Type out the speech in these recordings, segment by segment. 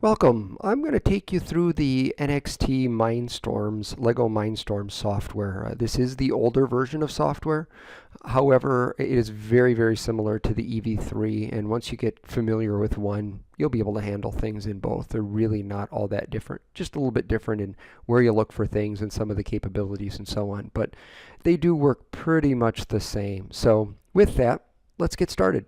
Welcome. I'm going to take you through the NXT Mindstorms, Lego Mindstorms software. This is the older version of software. However, it is very, very similar to the EV3, and once you get familiar with one, you'll be able to handle things in both. They're really not all that different, just a little bit different in where you look for things and some of the capabilities and so on, but they do work pretty much the same. So with that, let's get started.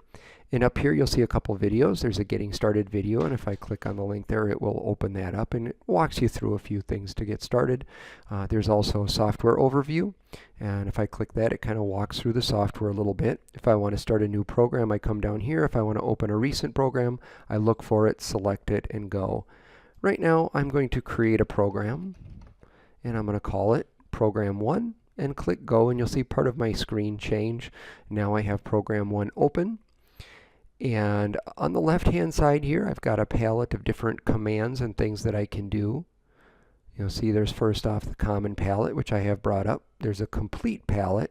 And up here you'll see a couple videos. There's a getting started video, and if I click on the link there, it will open that up and it walks you through a few things to get started. There's also a software overview, and if I click that, it kind of walks through the software a little bit. If I want to start a new program, I come down here. If I want to open a recent program, I look for it, select it, and go. Right now I'm going to create a program, and I'm going to call it Program 1, and click go, and you'll see part of my screen change. Now I have Program 1 open. And on the left hand side here, I've got a palette of different commands and things that I can do. You'll see there's first off the common palette, which I have brought up. There's a complete palette,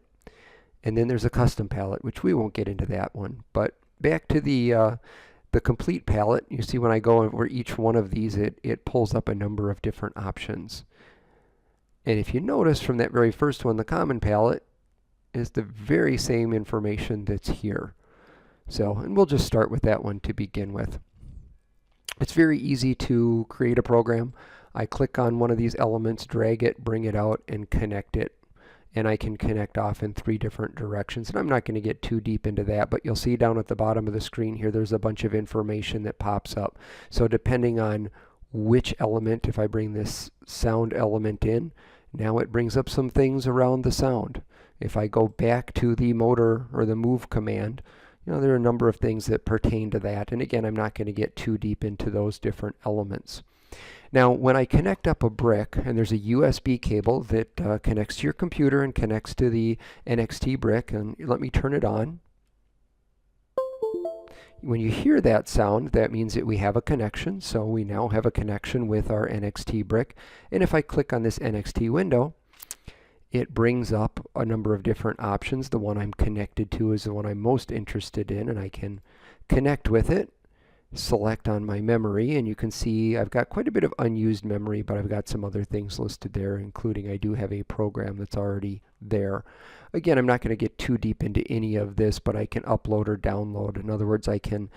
and then there's a custom palette, which we won't get into that one. But back to the complete palette, you see when I go over each one of these, it pulls up a number of different options. And if you notice from that very first one, the common palette is the very same information that's here. So, and we'll just start with that one to begin with. It's very easy to create a program. I click on one of these elements, drag it, bring it out, and connect it. And I can connect off in 3 different directions. And I'm not going to get too deep into that, but you'll see down at the bottom of the screen here, there's a bunch of information that pops up. So depending on which element, if I bring this sound element in, now it brings up some things around the sound. If I go back to the motor or the move command, there are a number of things that pertain to that. And again, I'm not going to get too deep into those different elements. Now, when I connect up a brick, and there's a USB cable that connects to your computer and connects to the NXT brick, and let me turn it on. When you hear that sound, that means that we have a connection. So we now have a connection with our NXT brick. And if I click on this NXT window, it brings up a number of different options. The one I'm connected to is the one I'm most interested in, and I can connect with it, select on my memory, and you can see I've got quite a bit of unused memory, but I've got some other things listed there, including I do have a program that's already there. Again, I'm not going to get too deep into any of this, but I can upload or download. In other words, I can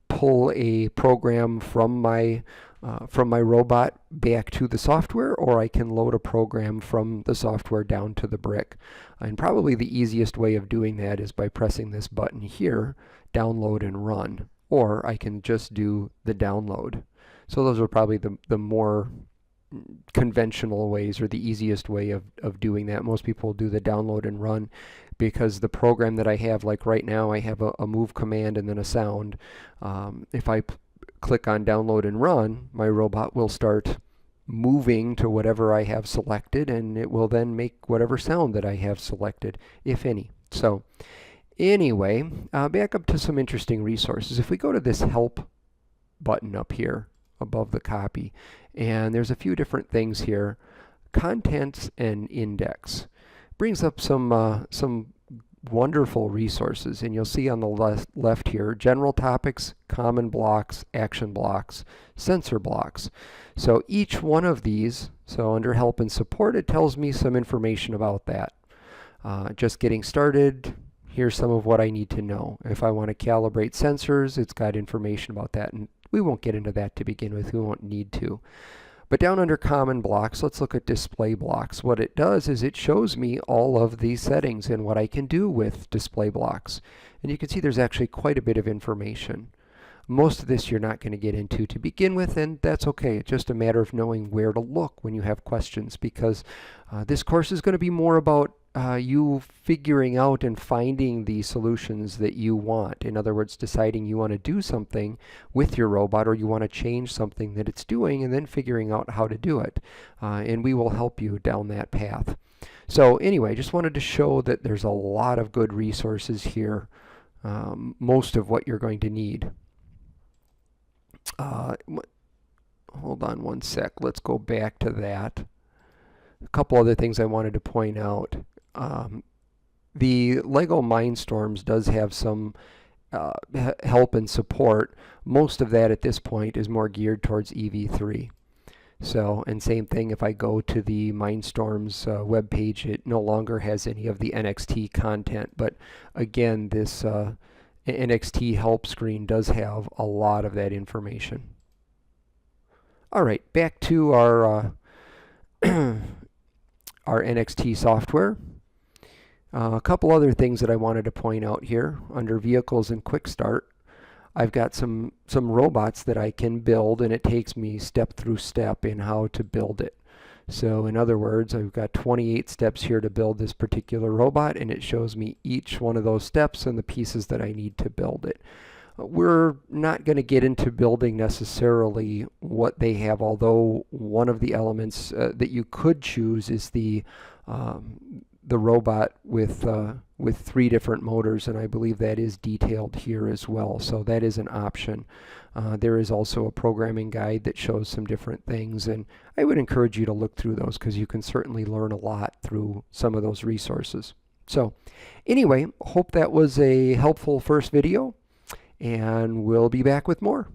pull a program from my robot back to the software, or I can load a program from the software down to the brick. And probably the easiest way of doing that is by pressing this button here, download and run, or I can just do the download. So those are probably the more conventional ways, or the easiest way of doing that. Most people do the download and run because the program that I have, like right now, I have a move command and then a sound. If I click on download and run, my robot will start moving to whatever I have selected, and it will then make whatever sound that I have selected, if any. So anyway, back up to some interesting resources. If we go to this help button up here above the copy, and there's a few different things here. Contents and index brings up some wonderful resources, and you'll see on the left here, general topics, common blocks, action blocks, sensor blocks. So each one of these, so under help and support, it tells me some information about that. Just getting started, here's some of what I need to know. If I want to calibrate sensors, it's got information about that, and we won't get into that to begin with. We won't need to. But down under common blocks, let's look at display blocks. What it does is it shows me all of these settings and what I can do with display blocks. And you can see there's actually quite a bit of information. Most of this you're not going to get into to begin with, and that's okay. It's just a matter of knowing where to look when you have questions, because this course is going to be more about you figuring out and finding the solutions that you want. In other words, deciding you want to do something with your robot, or you want to change something that it's doing, and then figuring out how to do it. And we will help you down that path. So anyway, just wanted to show that there's a lot of good resources here, most of what you're going to need. Hold on one sec. Let's go back to that. A couple other things I wanted to point out. The Lego Mindstorms does have some help and support. Most of that at this point is more geared towards EV3. So, and same thing if I go to the Mindstorms web page, it no longer has any of the NXT content. But again, this NXT help screen does have a lot of that information. All right, back to our our NXT software. A couple other things that I wanted to point out here under Vehicles and Quick Start. I've got some robots that I can build, and it takes me step through step in how to build it. So in other words, I've got 28 steps here to build this particular robot, and it shows me each one of those steps and the pieces that I need to build it. We're not going to get into building necessarily what they have, although one of the elements that you could choose is the robot with 3 different motors, and I believe that is detailed here as well. So that is an option. There is also a programming guide that shows some different things, and I would encourage you to look through those because you can certainly learn a lot through some of those resources. So anyway, hope that was a helpful first video, and we'll be back with more.